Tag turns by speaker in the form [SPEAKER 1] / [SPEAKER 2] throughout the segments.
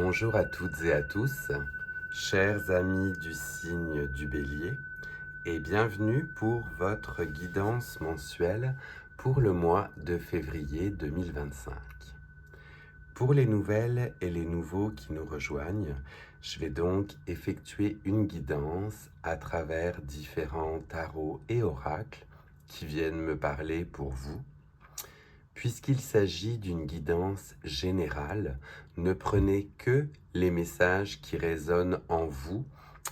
[SPEAKER 1] Bonjour à toutes et à tous, chers amis du signe du Bélier, et bienvenue pour votre guidance mensuelle pour le mois de février 2025. Pour les nouvelles et les nouveaux qui nous rejoignent, je vais donc effectuer une guidance à travers différents tarots et oracles qui viennent me parler pour vous. Puisqu'il s'agit d'une guidance générale, ne prenez que les messages qui résonnent en vous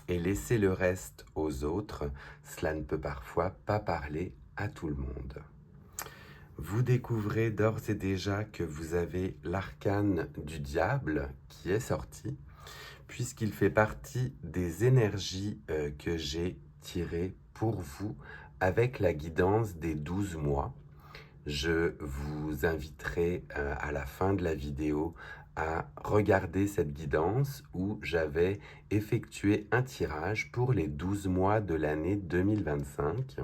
[SPEAKER 1] et laissez le reste aux autres. Cela ne peut parfois pas parler à tout le monde. Vous découvrez d'ores et déjà que vous avez l'arcane du diable qui est sorti, puisqu'il fait partie des énergies que j'ai tirées pour vous avec la guidance des 12 mois. Je vous inviterai à la fin de la vidéo à regarder cette guidance où j'avais effectué un tirage pour les 12 mois de l'année 2025.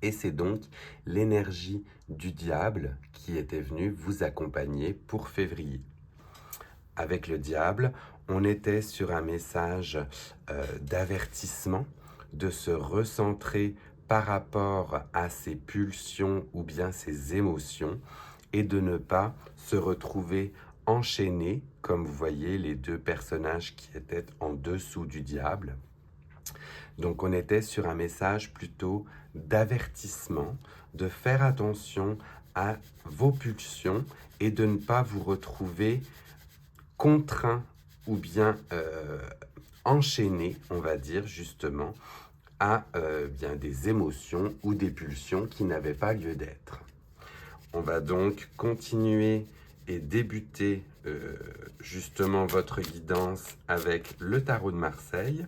[SPEAKER 1] Et c'est donc l'énergie du diable qui était venue vous accompagner pour février. Avec le diable, on était sur un message d'avertissement, de se recentrer par rapport à ses pulsions ou bien ses émotions et de ne pas se retrouver enchaîné, comme vous voyez les deux personnages qui étaient en dessous du diable. Donc on était sur un message plutôt d'avertissement, de faire attention à vos pulsions et de ne pas vous retrouver contraint ou bien enchaîné, on va dire justement, à bien des émotions ou des pulsions qui n'avaient pas lieu d'être. On va donc continuer et débuter justement votre guidance avec le tarot de Marseille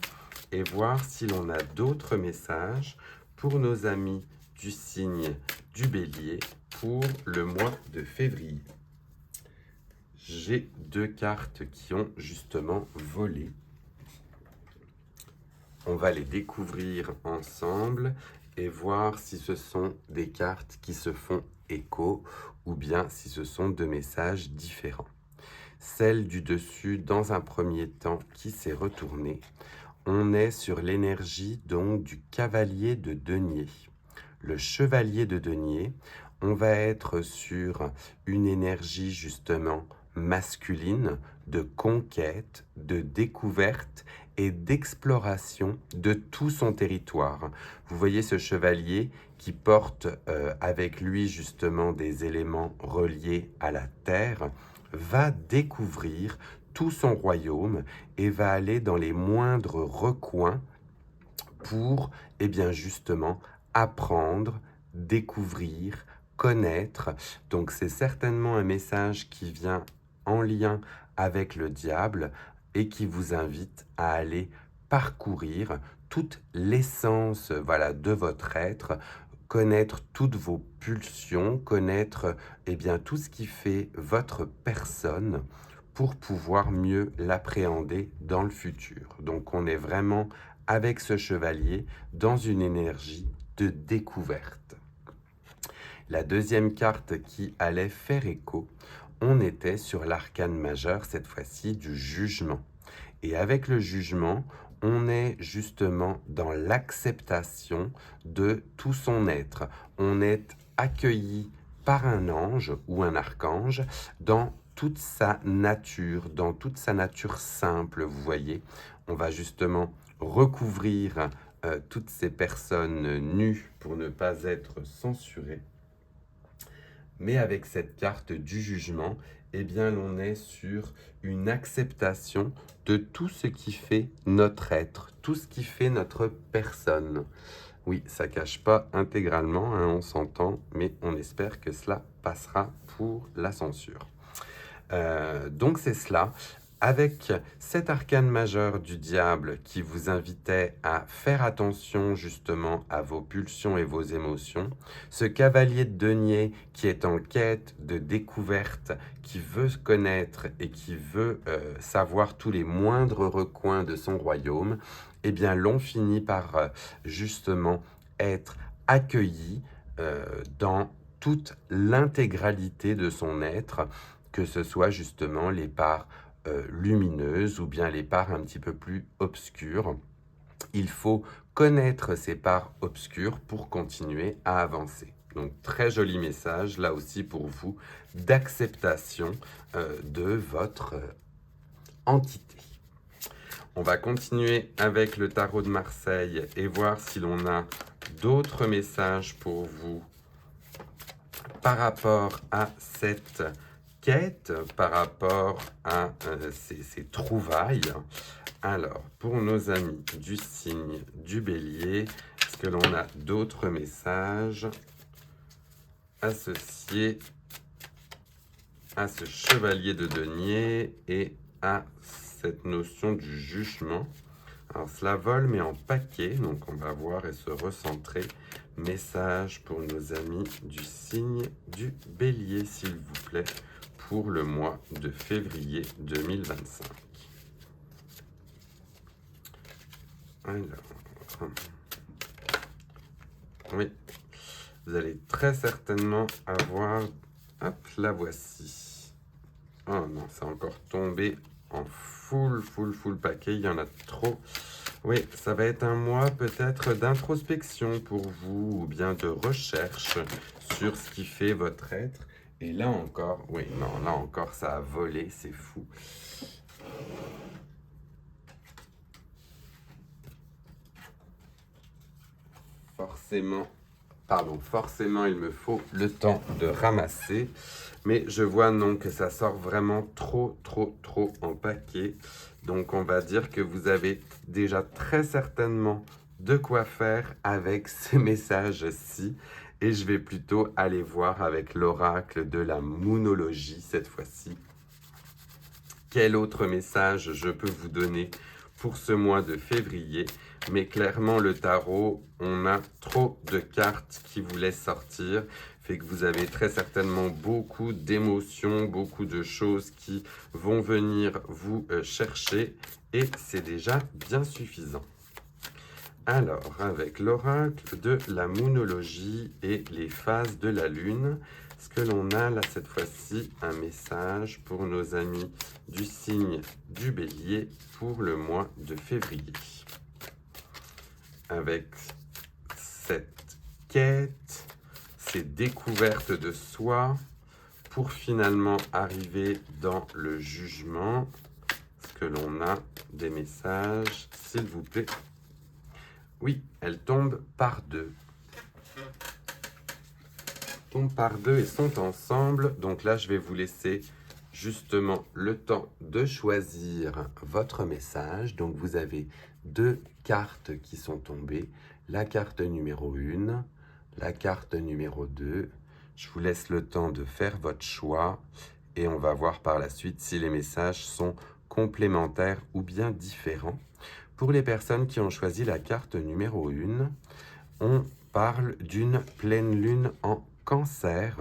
[SPEAKER 1] et voir si l'on a d'autres messages pour nos amis du signe du Bélier pour le mois de février. J'ai deux cartes qui ont justement volé. On va les découvrir ensemble et voir si ce sont des cartes qui se font écho ou bien si ce sont deux messages différents. Celle du dessus, dans un premier temps, qui s'est retournée. On est sur l'énergie donc du cavalier de denier. Le chevalier de denier, on va être sur une énergie justement masculine, de conquête, de découverte et d'exploration de tout son territoire. Vous voyez ce chevalier qui porte avec lui justement des éléments reliés à la terre, va découvrir tout son royaume et va aller dans les moindres recoins pour, eh bien justement, apprendre, découvrir, connaître. Donc c'est certainement un message qui vient en lien avec le diable et qui vous invite à aller parcourir toute l'essence de votre être, connaître toutes vos pulsions, connaître bien, tout ce qui fait votre personne pour pouvoir mieux l'appréhender dans le futur. Donc on est vraiment avec ce chevalier dans une énergie de découverte. La deuxième carte qui allait faire écho, on était sur l'arcane majeur, cette fois-ci du jugement. Et avec le jugement, on est justement dans l'acceptation de tout son être. On est accueilli par un ange ou un archange dans toute sa nature, dans toute sa nature simple, vous voyez. On va justement recouvrir toutes ces personnes nues pour ne pas être censurées. Mais avec cette carte du jugement, eh bien, l'on est sur une acceptation de tout ce qui fait notre être, tout ce qui fait notre personne. Oui, ça ne cache pas intégralement, hein, on s'entend, mais on espère que cela passera pour la censure. Donc c'est cela. Avec cet arcane majeur du diable qui vous invitait à faire attention justement à vos pulsions et vos émotions, ce cavalier de denier qui est en quête de découverte, qui veut se connaître et qui veut savoir tous les moindres recoins de son royaume, eh bien l'on finit par justement être accueilli dans toute l'intégralité de son être, que ce soit justement les parts lumineuses ou bien les parts un petit peu plus obscures. Il faut connaître ces parts obscures pour continuer à avancer. Donc, très joli message, là aussi pour vous, d'acceptation de votre entité. On va continuer avec le tarot de Marseille et voir si l'on a d'autres messages pour vous par rapport à cette quête, par rapport à ces trouvailles. Alors, pour nos amis du signe du Bélier, est-ce que l'on a d'autres messages associés à ce chevalier de denier et à cette notion du jugement? Alors, cela vole, mais en paquet, donc on va voir et se recentrer. Message pour nos amis du signe du Bélier, s'il vous plaît, pour le mois de février 2025. Alors, oui, vous allez très certainement avoir... Hop, la voici. Oh non, c'est encore tombé en full paquet, il y en a trop. Oui, ça va être un mois peut-être d'introspection pour vous, ou bien de recherche sur ce qui fait votre être. Et là encore, oui, non, là encore, ça a volé, c'est fou. Forcément, il me faut le temps de ramasser. Mais je vois non que ça sort vraiment trop en paquet. Donc, on va dire que vous avez déjà très certainement de quoi faire avec ces messages-ci. Et je vais plutôt aller voir avec l'oracle de la moonologie cette fois-ci. Quel autre message je peux vous donner pour ce mois de février? Mais clairement, le tarot, on a trop de cartes qui vous laissent sortir, fait que vous avez très certainement beaucoup d'émotions, beaucoup de choses qui vont venir vous chercher, et c'est déjà bien suffisant. Alors, avec l'oracle de la moonologie et les phases de la lune, est-ce que l'on a là cette fois-ci un message pour nos amis du signe du Bélier pour le mois de février? Avec cette quête, ces découvertes de soi, pour finalement arriver dans le jugement, est-ce que l'on a des messages, s'il vous plaît? Oui, elles tombent par deux. Tombent par deux et sont ensemble. Donc là, je vais vous laisser justement le temps de choisir votre message. Donc vous avez deux cartes qui sont tombées. La carte numéro 1, la carte numéro 2. Je vous laisse le temps de faire votre choix et on va voir par la suite si les messages sont complémentaires ou bien différents. Pour les personnes qui ont choisi la carte numéro 1, on parle d'une pleine lune en Cancer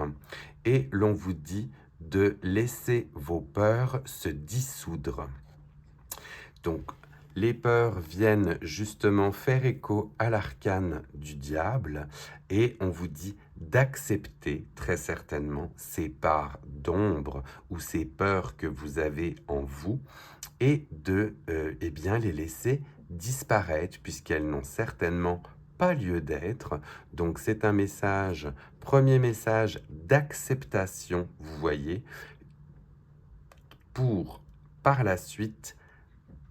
[SPEAKER 1] et l'on vous dit de laisser vos peurs se dissoudre. Donc, les peurs viennent justement faire écho à l'arcane du diable et on vous dit d'accepter très certainement ces parts d'ombre ou ces peurs que vous avez en vous et de eh bien, les laisser disparaître puisqu'elles n'ont certainement pas lieu d'être. Donc c'est un message, premier message d'acceptation, vous voyez, pour par la suite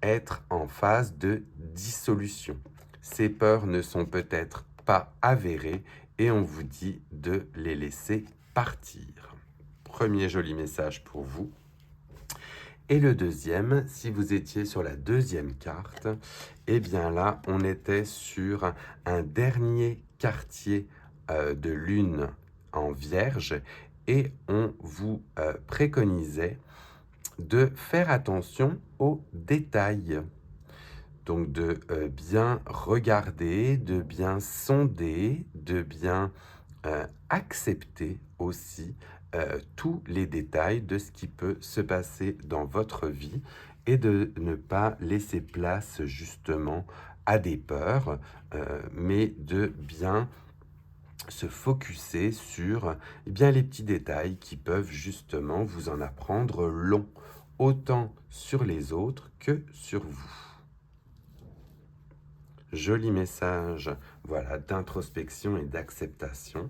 [SPEAKER 1] être en phase de dissolution. Ces peurs ne sont peut-être pas avérées et on vous dit de les laisser partir. Premier joli message pour vous. Et le deuxième, si vous étiez sur la deuxième carte, eh bien là, on était sur un dernier quartier de lune en Vierge et on vous préconisait de faire attention aux détails. Donc de bien regarder, de bien sonder, de bien accepter aussi tous les détails de ce qui peut se passer dans votre vie et de ne pas laisser place justement à des peurs, mais de bien se focuser sur eh bien, les petits détails qui peuvent justement vous en apprendre long autant sur les autres que sur vous. Joli message, voilà, d'introspection et d'acceptation.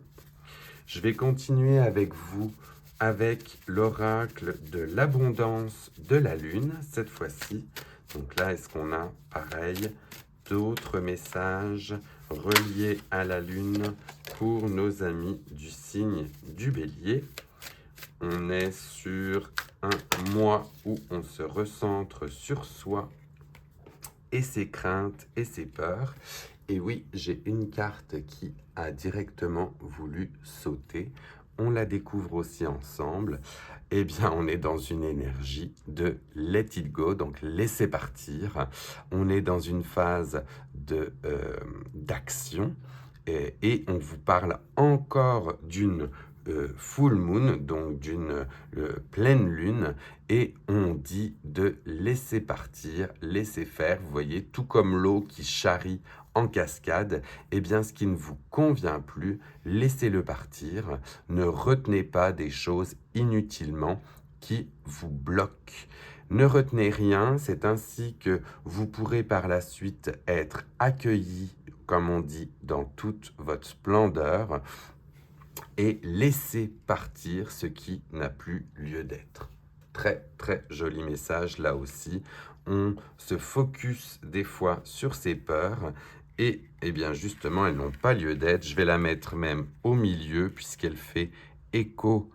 [SPEAKER 1] Je vais continuer avec vous avec l'oracle de l'abondance de la Lune, cette fois-ci. Donc là, est-ce qu'on a, pareil, d'autres messages reliés à la Lune pour nos amis du signe du Bélier? On est sur un mois où on se recentre sur soi et ses craintes et ses peurs. Et oui, j'ai une carte qui a directement voulu sauter. On la découvre aussi ensemble. Eh bien, on est dans une énergie de let it go, donc laisser partir. On est dans une phase d'action et on vous parle encore d'une full moon, donc d'une pleine lune, et on dit de laisser partir, laisser faire. Vous voyez, tout comme l'eau qui charrie en cascade, eh bien ce qui ne vous convient plus, laissez-le partir. Ne retenez pas des choses inutilement qui vous bloquent. Ne retenez rien, c'est ainsi que vous pourrez par la suite être accueilli, comme on dit, dans toute votre splendeur, et laisser partir ce qui n'a plus lieu d'être. Très très joli message là aussi. On se focus des fois sur ses peurs et eh bien justement elles n'ont pas lieu d'être. Je vais la mettre même au milieu puisqu'elle fait écho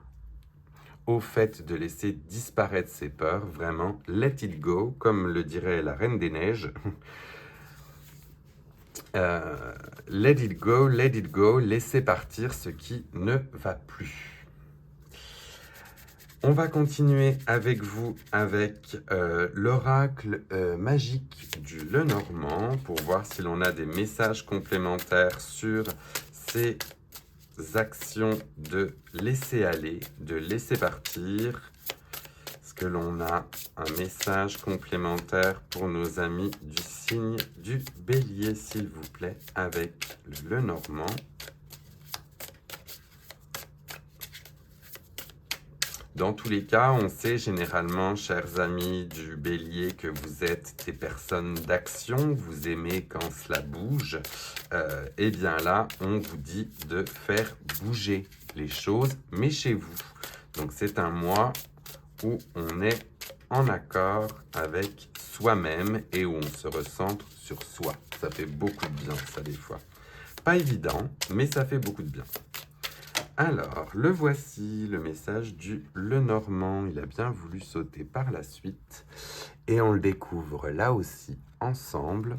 [SPEAKER 1] au fait de laisser disparaître ses peurs. Vraiment, let it go, comme le dirait la Reine des Neiges. Let it go, laissez partir ce qui ne va plus. On va continuer avec vous avec l'oracle magique du Lenormand pour voir si l'on a des messages complémentaires sur ces actions de laisser aller, de laisser partir. Est-ce que l'on a un message complémentaire pour nos amis du signe du Bélier, s'il vous plaît, avec le Lenormand? Dans tous les cas, on sait généralement, chers amis du Bélier, que vous êtes des personnes d'action, vous aimez quand cela bouge. Et bien là, on vous dit de faire bouger les choses, mais chez vous. Donc c'est un mois où on est en accord avec soi-même et où on se recentre sur soi. Ça fait beaucoup de bien, ça, des fois. Pas évident, mais ça fait beaucoup de bien. Alors, le voici, le message du Lenormand. Il a bien voulu sauter par la suite. Et on le découvre là aussi ensemble.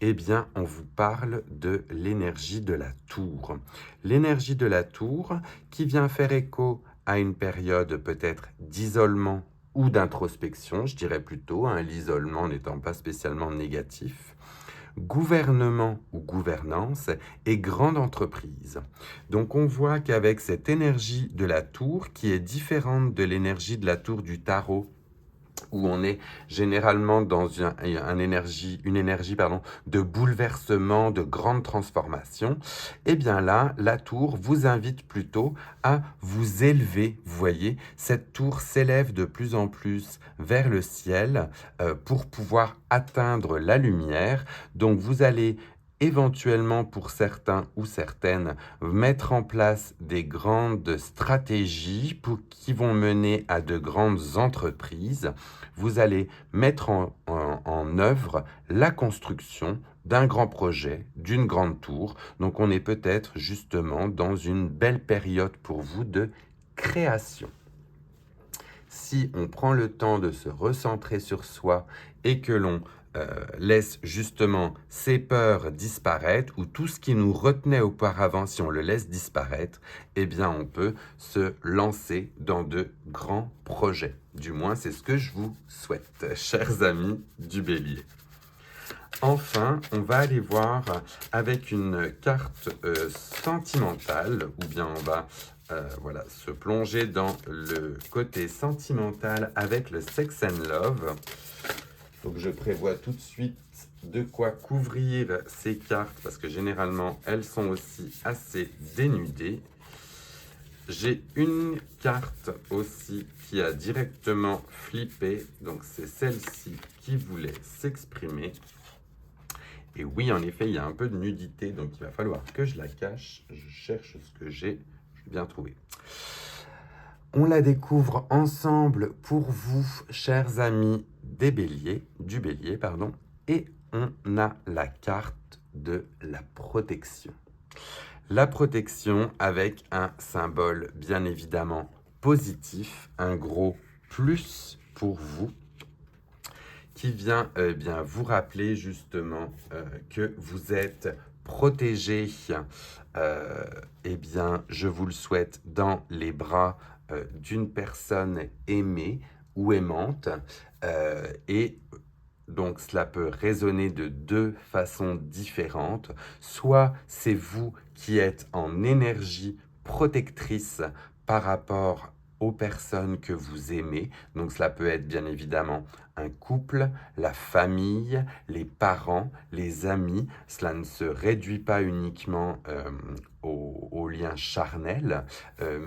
[SPEAKER 1] Eh bien, on vous parle de l'énergie de la tour. L'énergie de la tour qui vient faire écho à une période peut-être d'isolement ou d'introspection, je dirais plutôt, l'isolement n'étant pas spécialement négatif. Gouvernement ou gouvernance et grande entreprise. Donc on voit qu'avec cette énergie de la tour, qui est différente de l'énergie de la tour du tarot, où on est généralement dans une énergie de bouleversement, de grande transformation, et bien là, la tour vous invite plutôt à vous élever. Vous voyez, cette tour s'élève de plus en plus vers le ciel pour pouvoir atteindre la lumière. Donc vous allez éventuellement pour certains ou certaines, mettre en place des grandes stratégies qui vont mener à de grandes entreprises. Vous allez mettre en œuvre la construction d'un grand projet, d'une grande tour. Donc on est peut-être justement dans une belle période pour vous de création. Si on prend le temps de se recentrer sur soi et que l'on laisse justement ces peurs disparaître ou tout ce qui nous retenait auparavant, si on le laisse disparaître, eh bien on peut se lancer dans de grands projets. Du moins, c'est ce que je vous souhaite, chers amis du Bélier. Enfin, on va aller voir avec une carte sentimentale, ou bien on va voilà, se plonger dans le côté sentimental avec le Sex and Love. Donc je prévois tout de suite de quoi couvrir ces cartes parce que généralement elles sont aussi assez dénudées. J'ai une carte aussi qui a directement flippé, donc c'est celle-ci qui voulait s'exprimer. Et oui, en effet, il y a un peu de nudité, donc il va falloir que je la cache. Je cherche ce que j'ai bien trouvé. On la découvre ensemble pour vous, chers amis du Bélier, pardon, et on a la carte de la protection. La protection avec un symbole bien évidemment positif, un gros plus pour vous, qui vient bien vous rappeler justement que vous êtes protégé, bien je vous le souhaite, dans les bras d'une personne aimée ou aimante, et donc cela peut résonner de deux façons différentes. Soit c'est vous qui êtes en énergie protectrice par rapport aux personnes que vous aimez. Donc cela peut être bien évidemment un couple, la famille, les parents, les amis. Cela ne se réduit pas uniquement aux liens charnels,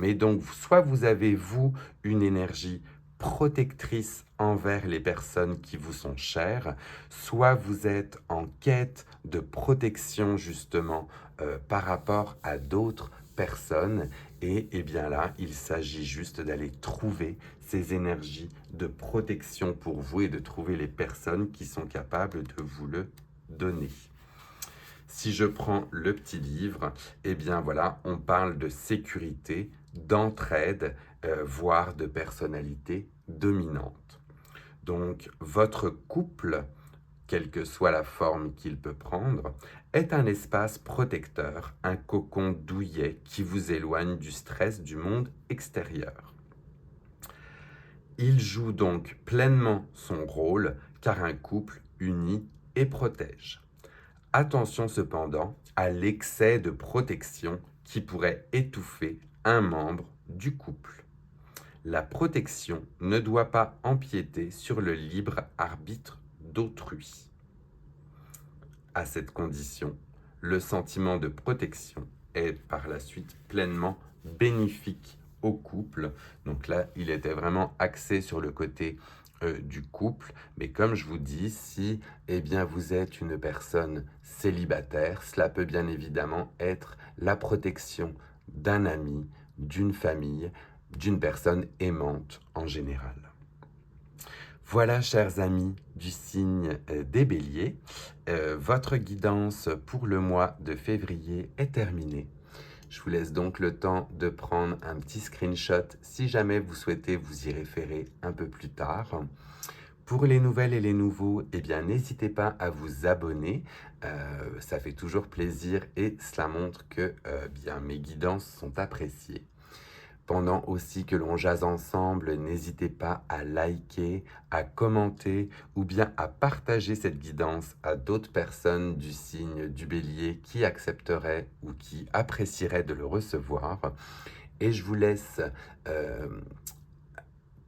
[SPEAKER 1] mais donc soit vous avez, vous, une énergie protectrice envers les personnes qui vous sont chères, soit vous êtes en quête de protection justement par rapport à d'autres personnes, et bien là, il s'agit juste d'aller trouver ces énergies de protection pour vous et de trouver les personnes qui sont capables de vous le donner. Si je prends le petit livre, eh bien voilà, on parle de sécurité, d'entraide, voire de personnalité dominante. Donc, votre couple, quelle que soit la forme qu'il peut prendre, est un espace protecteur, un cocon douillet qui vous éloigne du stress du monde extérieur. Il joue donc pleinement son rôle, car un couple unit et protège. Attention cependant à l'excès de protection qui pourrait étouffer un membre du couple. La protection ne doit pas empiéter sur le libre arbitre d'autrui. À cette condition, le sentiment de protection est par la suite pleinement bénéfique au couple. Donc là, il était vraiment axé sur le côté du couple, mais comme je vous dis, si bien, vous êtes une personne célibataire, cela peut bien évidemment être la protection d'un ami, d'une famille, d'une personne aimante en général. Voilà, chers amis du signe des Béliers, votre guidance pour le mois de février est terminée. Je vous laisse donc le temps de prendre un petit screenshot si jamais vous souhaitez vous y référer un peu plus tard. Pour les nouvelles et les nouveaux, eh bien, n'hésitez pas à vous abonner. Ça fait toujours plaisir et cela montre que bien, mes guidances sont appréciées. Pendant aussi que l'on jase ensemble, n'hésitez pas à liker, à commenter ou bien à partager cette guidance à d'autres personnes du signe du Bélier qui accepteraient ou qui apprécieraient de le recevoir. Et je vous laisse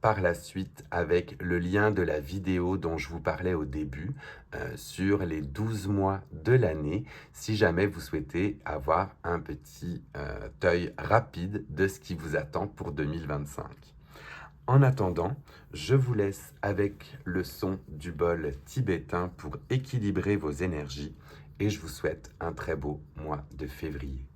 [SPEAKER 1] par la suite avec le lien de la vidéo dont je vous parlais au début sur les 12 mois de l'année, si jamais vous souhaitez avoir un petit œil rapide de ce qui vous attend pour 2025. En attendant, je vous laisse avec le son du bol tibétain pour équilibrer vos énergies et je vous souhaite un très beau mois de février.